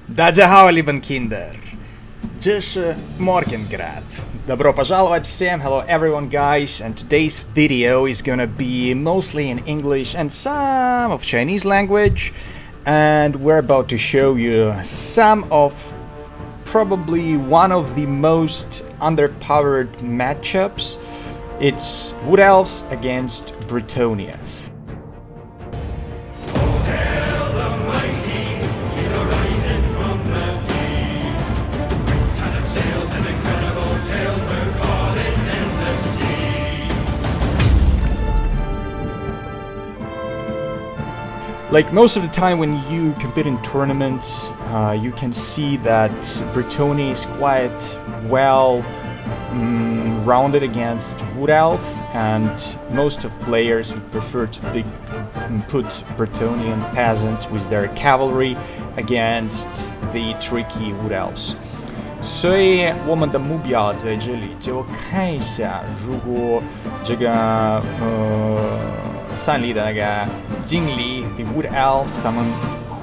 Daja hao, lieben Kinder! 这是 Morgengrat. Добро пожаловать всем! Hello everyone, guys! And today's video is gonna be mostly in English and some of Chinese language. And we're about to show you some of probably one of the most underpowered matchups. It's Wood Elves against Bretonnia. Like most of the time when you compete in tournaments, you can see that Bretonnia is quite well rounded against Wood Elf, and most of players would prefer to put Bretonian peasants with their cavalry against the tricky Wood Elves. 所以我们的目标在这里就看一下，如果这个三里的那个经理 The Wood Elves 他们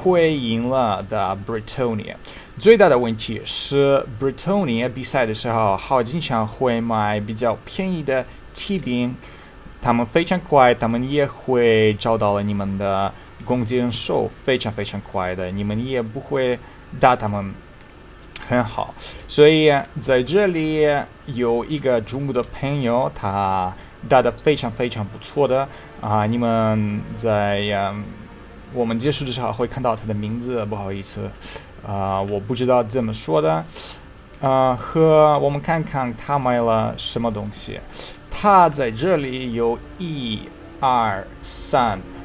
会赢了的 Bretonnia。最大的问题是 Bretonnia 比赛的时候，好经常会买比较便宜的骑兵，他们非常快，他们也会找到了你们的弓箭手，非常非常快的，你们也不会打他们很好。所以在这里有一个中国的朋友，他打得非常非常不错的你们在我们结束的时候会看到他的名字，不好意思我不知道怎么说的和我们看看他买了什么东西。他在这里有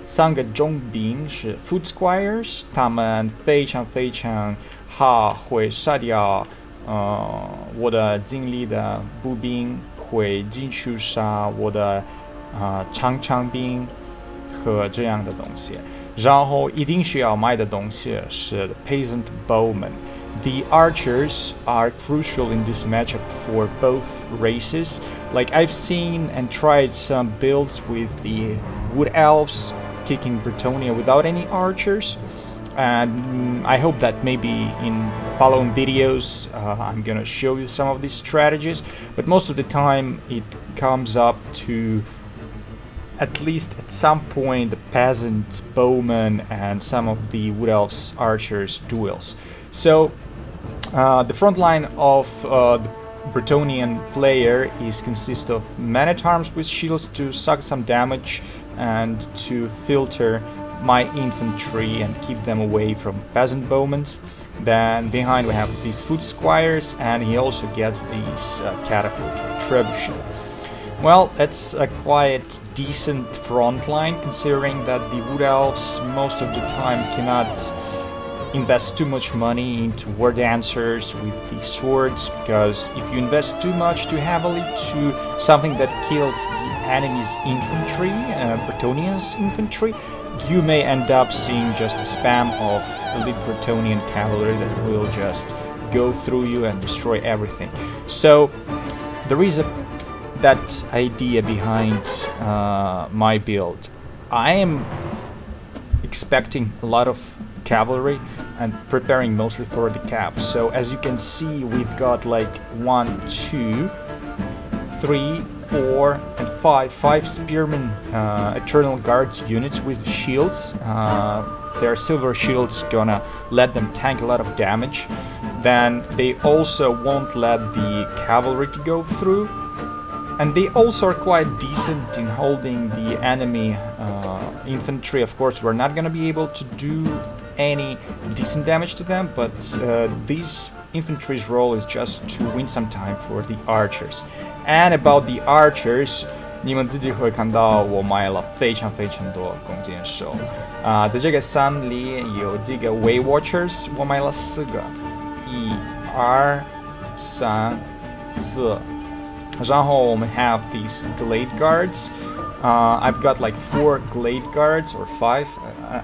三个中兵是 Foot Squires， 他们非常非常好，会杀掉我的经理的步兵，会进去杀我的长兵和这样的东西。然后一定需要买的东西是 Peasant Bowmen. The archers are crucial in this matchup for both races. Like I've seen and tried some builds with the Wood Elves kicking Bretonnia without any archers. And I hope that maybe in the following videos I'm gonna show you some of these strategies, but most of the time it comes up to at least at some point the peasant bowman and some of the Wood Elves archers duels. So the front line of the Bretonnian player consists of men-at-arms with shields to suck some damage and to filter my infantry and keep them away from peasant bowmen. Then behind we have these foot squires, and he also gets these catapult trebuchet. Well, that's a quite decent front line, considering that the Wood Elves most of the time cannot invest too much money into war dancers with the swords, because if you invest too much too heavily to something that kills the enemy's infantry, Bretonnia's infantry, you may end up seeing just a spam of elite Bretonnian cavalry that will just go through you and destroy everything. So there is that idea behind my build. I am expecting a lot of cavalry and preparing mostly for the cap. So as you can see, we've got like 1, 2, 3, 4 and 5 spearmen eternal guards units with shields. Their silver shields gonna let them tank a lot of damage. Then they also won't let the cavalry to go through, and they also are quite decent in holding the enemy infantry. Of course, we're not gonna be able to do any decent damage to them, but this infantry's role is just to win some time for the archers. And about the archers, 你们自己会看到我买了非常非常多弓箭手在这个山里有几个 Way Watchers， 我买了4个，1、2、3、4。然后我们 have these Glade Guards. I've got like 4 Glade Guards or 5.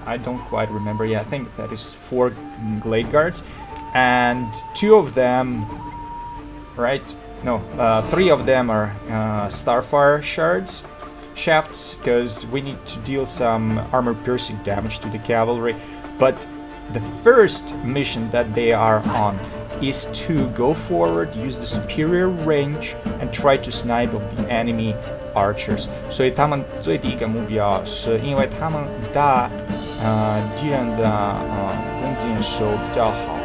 I don't quite remember. Yeah, I think that is 4 Glade Guards, and 2 of them, right? No, 3 of them are Starfire shafts, because we need to deal some armor-piercing damage to the cavalry. But the first mission that they are on is to go forward, use the superior range, and try to snipe of the enemy archers. 所以他们最第一个目标是因为他们打敌人的弓箭手比较好，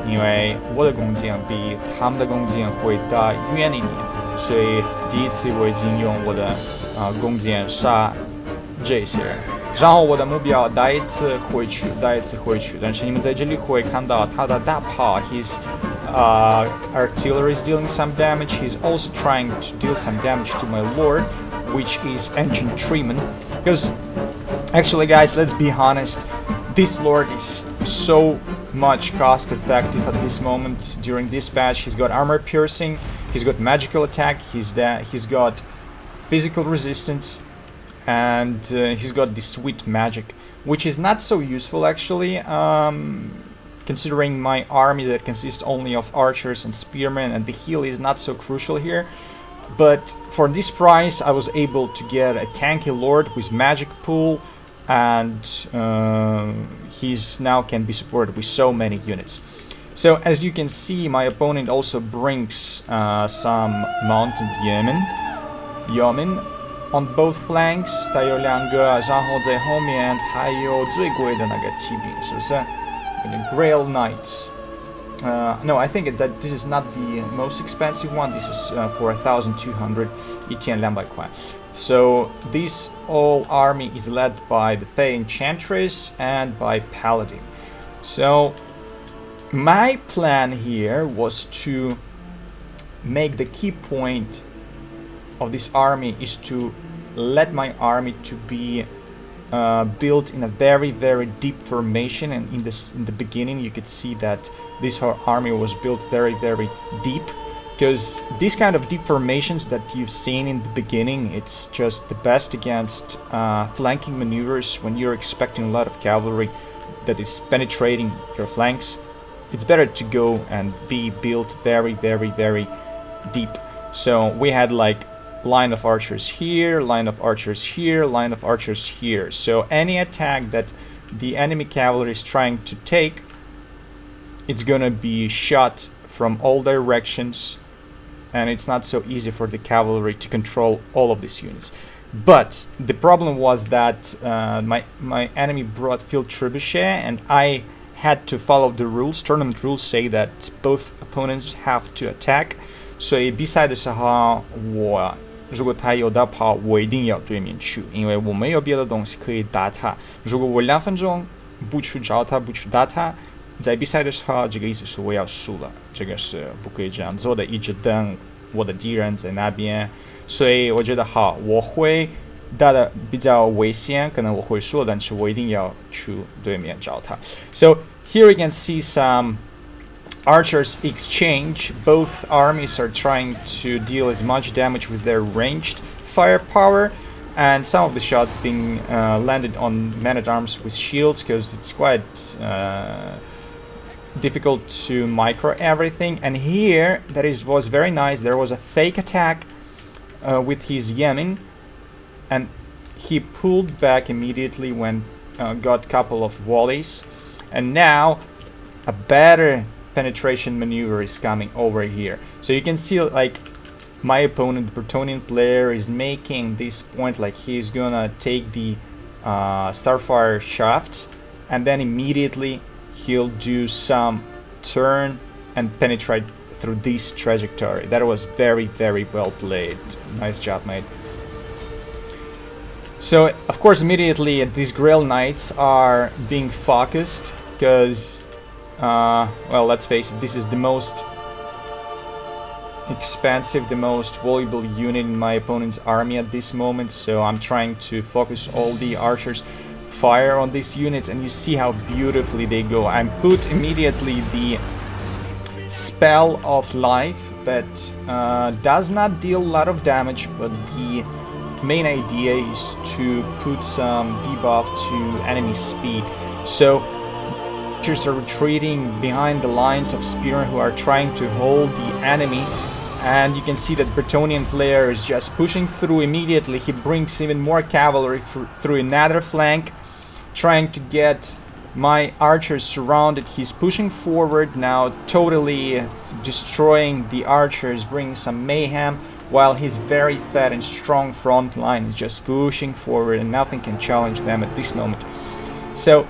因为我的弓箭比他们的弓箭会打远一点，所以第一次我已经用我的弓箭杀这些人。然后我的目标打一次回去，但是你们在这里会看到他的大炮 ，his artillery is dealing some damage. He's also trying to deal some damage to my lord, which is infantryman. Because actually, guys, let's be honest, this lord is so much cost effective at this moment. During this patch, he's got armor piercing, he's got magical attack, he's got physical resistance. And he's got this sweet magic, which is not so useful actually, considering my army that consists only of archers and spearmen, and the heal is not so crucial here. But for this price, I was able to get a tanky lord with magic pool, and he's now can be supported with so many units. So as you can see, my opponent also brings some mounted yeomen on both flanks. 他有2个，然后在后面还有最贵的那个骑兵，是不是？那个 Grail Knights. No, I think that this is not the most expensive one. This is for 1,200, 1,200 块. So this whole army is led by the Fey Enchantress and by Paladin. So my plan here was to make the key point of this army is to let my army to be built in a very deep formation, and in the beginning you could see that this whole army was built very deep, because these kind of deep formations that you've seen in the beginning, it's just the best against flanking maneuvers when you're expecting a lot of cavalry that is penetrating your flanks. It's better to go and be built very deep. So we had like line of archers here, line of archers here, line of archers here. So any attack that the enemy cavalry is trying to take, it's gonna be shot from all directions, and it's not so easy for the cavalry to control all of these units. But the problem was that my enemy brought field trebuchet, and I had to follow the rules. Tournament rules say that both opponents have to attack. 所以比赛的时候，如果他有大炮，我一定要对面去，因为我没有别的东西可以打他。如果我2分钟不去找他，不去打他，在比赛的时候，这个意思是我要输了，这个是不可以这样做的，一直等我的敌人在那边。所以我觉得好，我会打的比较危险，可能我会输，但是我一定要去对面找他。So here you can see some archers exchange. Both armies are trying to deal as much damage with their ranged firepower, and some of the shots being landed on men-at-arms with shields, because it's quite difficult to micro everything. And here was very nice. There was a fake attack with his yeoman, and he pulled back immediately when got a couple of volleys, and now a better penetration maneuver is coming over here. So you can see like my opponent, the Bretonnian player, is making this point like he's gonna take the Starfire shafts, and then immediately he'll do some turn and penetrate through this trajectory. That was very well played. Nice job, mate. So of course immediately these Grail Knights are being focused, because well, let's face it, this is the most expensive, the most valuable unit in my opponent's army at this moment. So I'm trying to focus all the archers fire on these units, and you see how beautifully they go. I put immediately the spell of life that does not deal a lot of damage, but the main idea is to put some debuff to enemy speed. So archers are retreating behind the lines of spearmen who are trying to hold the enemy, and you can see that Bretonnian player is just pushing through immediately. He brings even more cavalry through another flank, trying to get My archers surrounded. He's pushing forward now, totally destroying the archers, bringing some mayhem, while his very fat and strong front line is just pushing forward and nothing can challenge them at this moment. So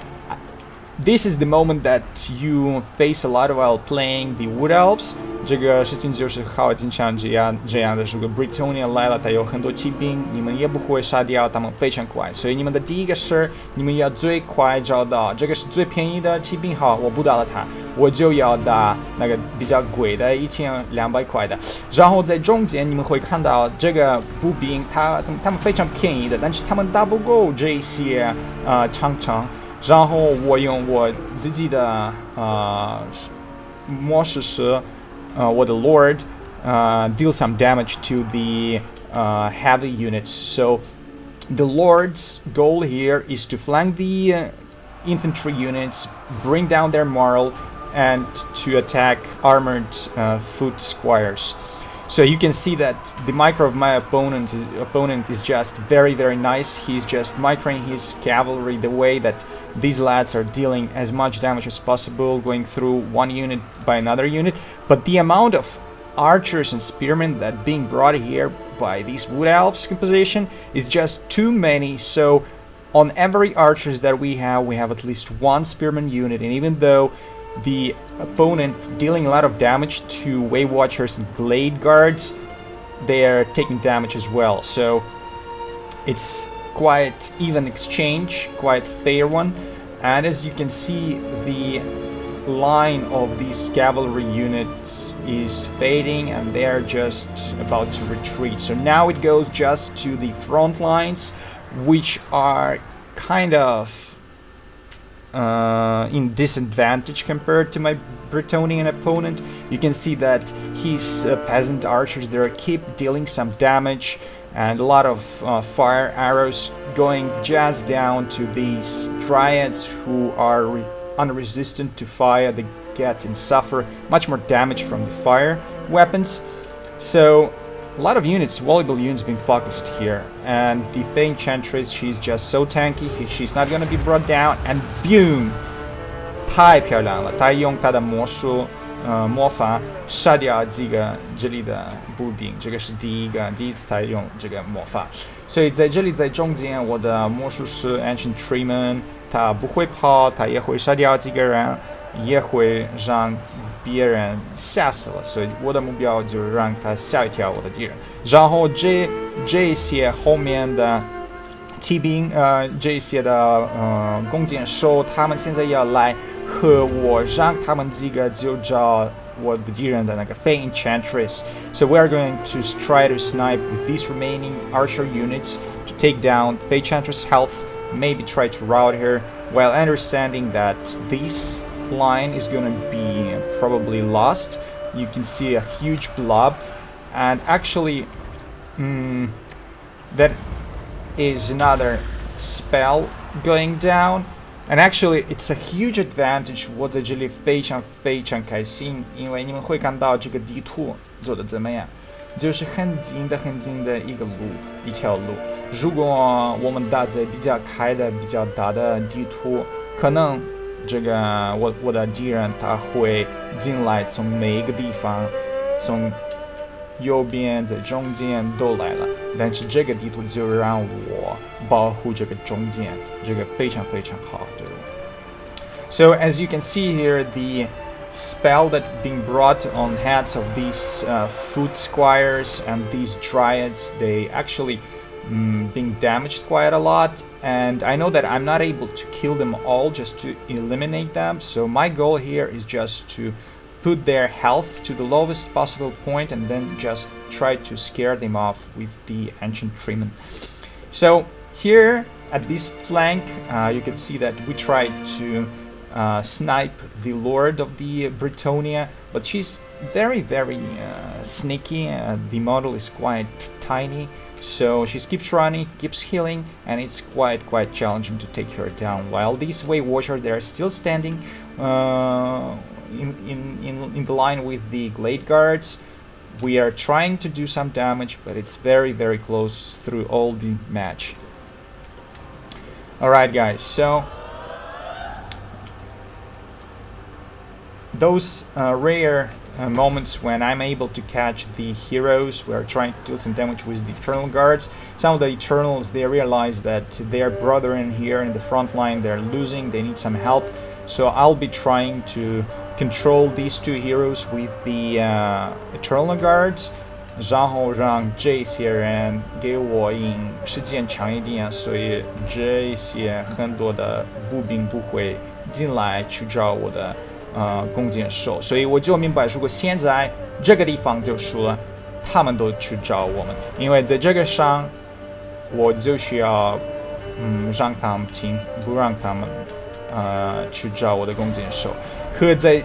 this is the moment that you face a lot while playing the Wood Elves. 这个事情就是好经常这样的，如果 Bretonnia 来了，它有很多骑兵，你们也不会杀掉他们，非常快。所以你们的第一个事，你们要最快找到这个是最便宜的骑兵。好，我不打了它，我就要打那个比较贵的1200块的。然后在中间你们会看到这个步兵，他们非常便宜的，但是他们打不过这些长城。然后我用我自己的模式是我的 Lord deal some damage to the heavy units. So the Lord's goal here is to flank the infantry units, bring down their morale, and to attack armored foot squires. So you can see that the micro of my opponent is just very, very nice. He's just microing his cavalry the way that these lads are dealing as much damage as possible, going through one unit by another unit. But the amount of archers and spearmen that being brought here by these Wood Elves composition is just too many. So on every archers that we have at least one spearman unit, and even though the opponent dealing a lot of damage to Way Watchers and Glade Guards, they are taking damage as well. So it's quite even exchange, quite fair one. And as you can see, the line of these cavalry units is fading and they're just about to retreat. So now it goes just to the front lines, which are kind of in disadvantage compared to my Bretonnian opponent. You can see that his peasant archers there keep dealing some damage, and a lot of fire arrows going just down to these dryads who are unresistant to fire. They get and suffer much more damage from the fire weapons. So a lot of units, volleyball units being focused here, and the Fey Enchantress, she's just so tanky, she's not gonna be brought down, and boom! 太漂亮了，她用她的魔术魔法杀掉这里的步兵，这个是第一次她用这个魔法。所以在这里在中间，我的魔术师 Ancient Treeman， 他不会跑，他也会杀掉几个人，也会让别人吓死了，所以我的目标就是让他吓一跳我的敌人。然后这些后面的骑兵，这些的弓箭手，他们现在要来和我，让他们几个就找我的敌人的那个 Fey Enchantress. So we are going to try to snipe with these remaining archer units to take down Fey Enchantress' health, maybe try to rout her, while understanding that this line is gonna be probably lost. You can see a huge blob, and actually that is another spell going down, and actually it's a huge advantage. 我在这里非常开心，因为你们会看到这个地图做得怎么样，就是很近的一条路。如果我们打在比较开的比较大的地图，可能这个我的敌人他会进来，从每一个地方，从右边在中间都来了，但是这个地图就让我保护这个中间，这个非常好，对吧？ So as you can see here, the spell that being brought on heads of these foot squires and these dryads, they actually being damaged quite a lot, and I know that I'm not able to kill them all, just to eliminate them. So my goal here is just to put their health to the lowest possible point and then just try to scare them off with the Ancient Treeman. So here at this flank, you can see that we tried to snipe the Lord of the Bretonnia, but she's very sneaky. The model is quite tiny, so she keeps running, keeps healing, and it's quite challenging to take her down. While these Way Watchers, they are still standing in the line with the Glade Guards. We are trying to do some damage, but it's very close through all the match. Alright guys, so those rare moments when I'm able to catch the heroes who are trying to deal some damage with the Eternal Guards. Some of the Eternals, they realize that their brethren here in the front line, they're losing, they need some help. So I'll be trying to control these two heroes with the Eternal Guards, 然后让这些人给我引时间长一点，所以这些很多的步兵不会进来去找我的弓箭手，所以我就明白，如果现在这个地方就输了，他们都去找我们，因为在这个上我就需要让他们停，不让他们去找我的弓箭手。和在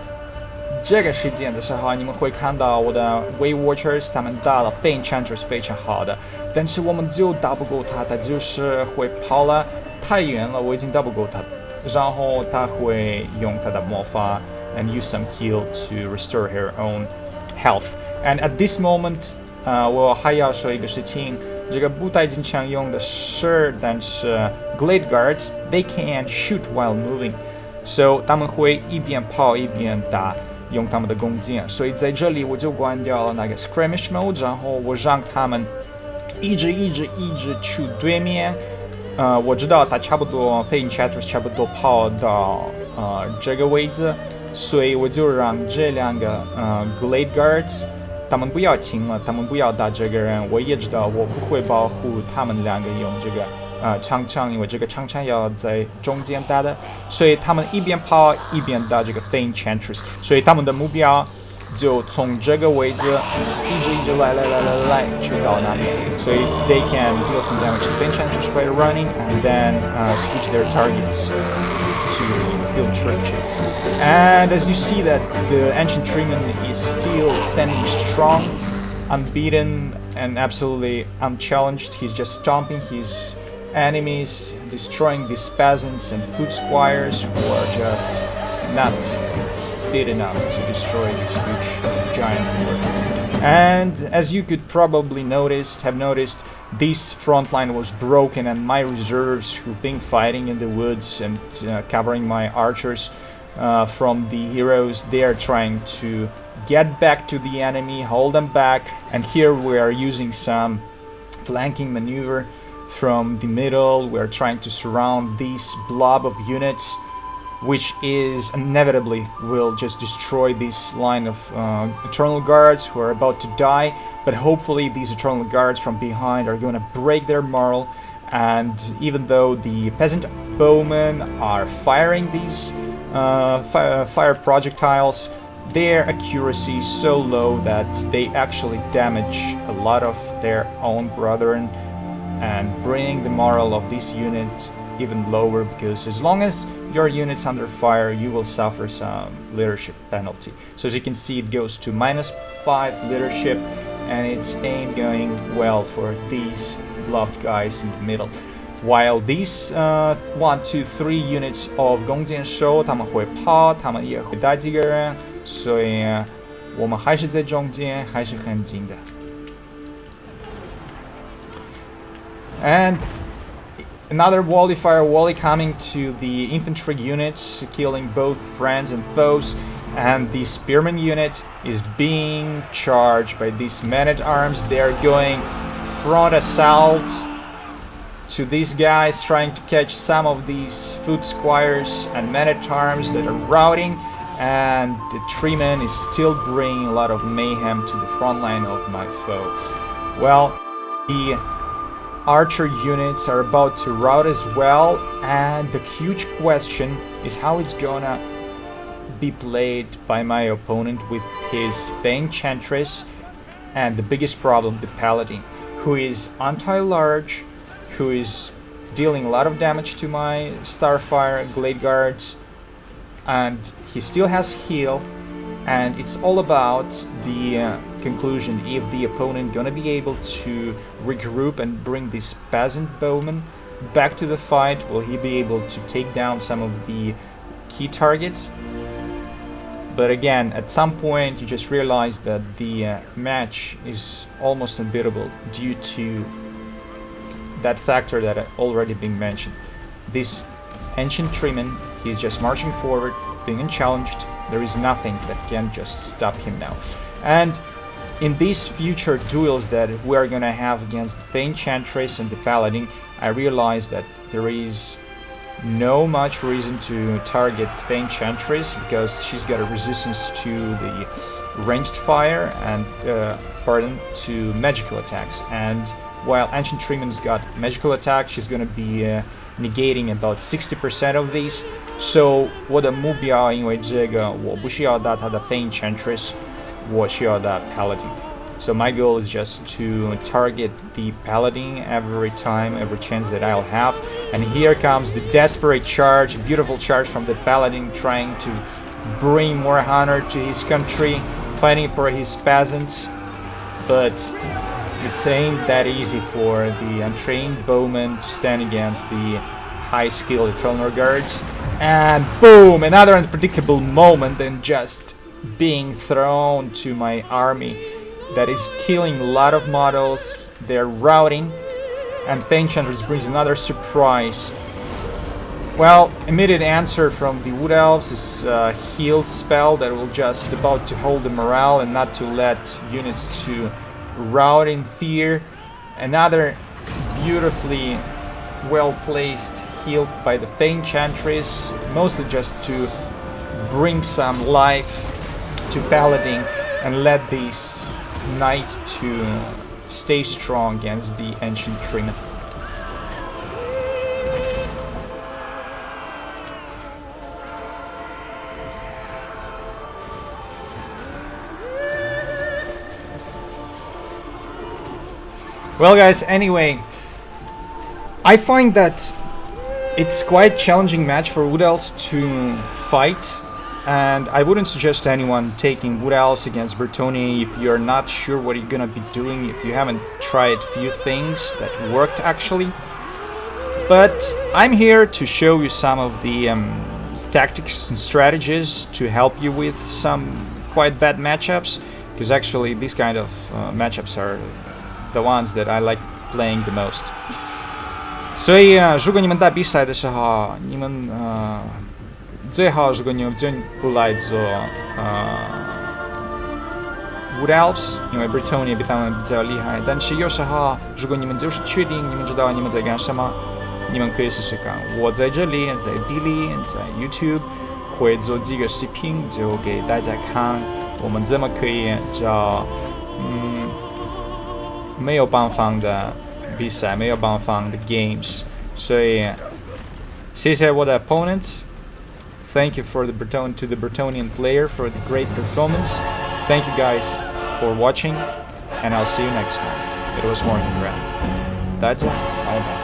这个时间的时候，你们会看到我的 Way Watchers 他们打了 Fey Enchantress 非常好的，但是我们就打不过他，他就是会跑了太远了，我已经打不过他，然后他会用他的魔法 and use some heal to restore her own health. And at this moment, 我还要说一个事情，这个步态经常用的是，但是 Glade Guards they can shoot while moving, so 他们会一边跑一边打。用他们的弓箭，所以在这里我就关掉了那个 skirmish mode， 然后我让他们一直去对面。我知道他差不多 Fey Enchantress 差不多跑到这个位置，所以我就让这两个Glade Guards 他们不要停了，他们不要打这个人。我也知道我不会保护他们两个用这个长枪，因为这个长枪要在中间打的，所以他们一边跑一边打这个 Fey Enchantress， 所以他们的目标就从这个位置一直来去到那里，所以 they can deal some damage to Fey Enchantress by running and then switch their targets to field church. And as you see that the Ancient Treeman is still standing strong, unbeaten and absolutely unchallenged. He's just stomping his enemies, destroying these peasants and foot squires who are just not fit enough to destroy this huge giant horde. And as you could probably have noticed, this front line was broken, and my reserves who've been fighting in the woods and covering my archers from the heroes, they are trying to get back to the enemy, hold them back, and here we are using some flanking maneuver from the middle. We're trying to surround this blob of units, which is inevitably will just destroy this line of Eternal Guards who are about to die. But hopefully these Eternal Guards from behind are going to break their morale, and even though the peasant bowmen are firing these fire projectiles, their accuracy is so low that they actually damage a lot of their own brethren and bring the morale of these units even lower, because as long as your unit's under fire, you will suffer some leadership penalty. So as you can see, it goes to -5 leadership, and it's ain't going well for these bluffed guys in the middle. While these 1, 2, 3 units of 弓箭手，他们会跑，他们也会打几个人，所以我们还是在中间，还是很近的。And another volley coming to the infantry units, killing both friends and foes. And the spearman unit is being charged by these men-at-arms. They are going front assault to these guys, trying to catch some of these foot squires and men-at-arms that are routing. And the treeman is still bringing a lot of mayhem to the front line of my foes. Well, the archer units are about to rout as well, and the huge question is how it's gonna be played by my opponent with his Fey Enchantress, and the biggest problem, the Paladin, who is anti-large, who is dealing a lot of damage to my Starfire Glade Guards, and he still has heal. And it's all about the conclusion, if the opponent gonna be able to regroup and bring this peasant bowman back to the fight. Will he be able to take down some of the key targets? But again, at some point you just realize that the match is almost unbeatable due to that factor that had already been mentioned. This ancient treeman, he's just marching forward, being unchallenged, There is nothing that can just stop him now. And in these future duels that we are gonna have against the Enchantress and the Paladin, I realized that there is no much reason to target the Enchantress because she's got a resistance to the ranged fire and to magical attacks. And while Ancient Treeman's got magical attack, she's gonna be negating about 60% of these. So 我的目标，因为这个我不需要打他的 Enchantress，我需要打 Paladin. So my goal is just to target the Paladin every time, every chance that I'll have. And here comes the desperate charge, beautiful charge from the Paladin, trying to bring more honor to his country, fighting for his peasants. But it's ain't that easy for the untrained bowman to stand against the high-skilled Eternal Guards. And boom! Another unpredictable moment and just being thrown to my army that is killing a lot of models. They're routing, and Enchantress brings another surprise. Well, immediate answer from the Wood Elves is a heal spell that will just about to hold the morale and not to let units to rout in fear. Another beautifully well-placed heal by the Enchantress, mostly just to bring some life to Paladin and let this knight to stay strong against the Ancient Treeman. Well guys, anyway, I find that it's quite challenging match for Wood Elves to fight, and I wouldn't suggest anyone taking Wood Elves against Bretonnia if you're not sure what you're gonna be doing, if you haven't tried few things that worked actually. But I'm here to show you some of the tactics and strategies to help you with some quite bad matchups, because actually these kind of matchups are the ones that I like playing the most. 所以如果你们打比赛的时候，你们最好如果你们真不来做Wood Elves， 因为 Bretonnia 比他们比较厉害。但是有时候，如果你们就是确定你们知道你们在干什么，你们可以试试看。我在这里，在 Billy， 在 YouTube 会做几个视频，就给大家看我们怎么可以找没有办法的比赛，没有办法的 games。所以谢谢我的 opponent。Thank you to the Bretonnian player for the great performance. Thank you guys for watching, and I'll see you next time. It was Morgengrat. 大家拜拜。